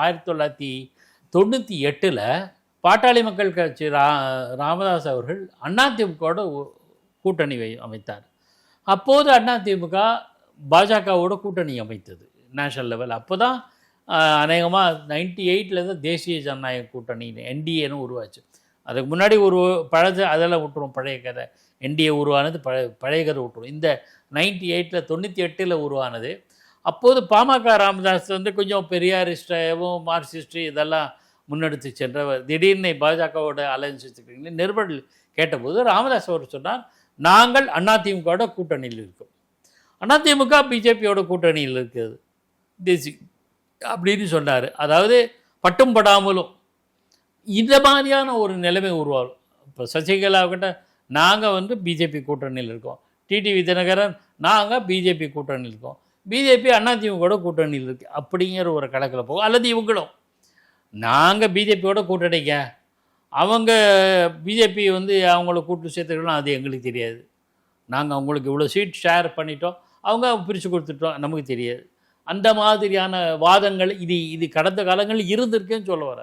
1998 பாட்டாளி மக்கள் கட்சி ராமதாஸ் அவர்கள் அதிமுகவோட கூட்டணி அமைத்தார். அப்போது அதிமுக பாஜகவோட கூட்டணி அமைத்தது நேஷனல் லெவல். அப்போ தான் அநேகமாக 98 தான் தேசிய ஜனநாயக கூட்டணி என்டிஏன்னு உருவாச்சு. அதுக்கு முன்னாடி அதெல்லாம் விட்டுருவோம், பழைய கதை. என்டிஏ உருவானது பழைய கதை விட்டுருவோம். இந்த 98 உருவானது. அப்போது பாமக ராமதாஸ் கொஞ்சம் பெரியாரிஸ்டாகவும் மார்க்சிஸ்ட் இதெல்லாம் முன்னெடுத்து சென்றவர். திடீர்னு பாஜகவோட அலையன்ஸ் வச்சுக்கிறீங்களே நிருபர் கேட்டபோது ராமதாஸ் அவர் சொன்னார், நாங்கள் அதிமுகவோட கூட்டணியில் இருக்கோம், அதிமுக பிஜேபியோட கூட்டணியில் இருக்கிறது தேசி அப்படின்னு சொன்னார். அதாவது பட்டும் படாமலும் இந்த மாதிரியான ஒரு நிலைமை உருவாகும். இப்போ சசிகலாவிட்ட நாங்கள் பிஜேபி கூட்டணியில் இருக்கோம், டிடிவி தினகரன் நாங்கள் பிஜேபி கூட்டணியில் இருக்கோம், பிஜேபி அதிமுகவோட கூட்டணியில் இருக்கு அப்படிங்கிற ஒரு கணக்கில் போகும். அல்லது இவங்களும் நாங்கள் பிஜேபியோட கூட்டணிங்க, அவங்க பிஜேபி அவங்கள கூட்டு சேர்த்துக்கலாம், அது எங்களுக்கு தெரியாது, நாங்கள் அவங்களுக்கு இவ்வளோ சீட் ஷேர் பண்ணிட்டோம், அவங்க பிரித்து கொடுத்துட்டோம், நமக்கு தெரியாது. அந்த மாதிரியான வாதங்கள் இது கடந்த காலங்களில் இருந்திருக்குன்னு சொல்ல வர.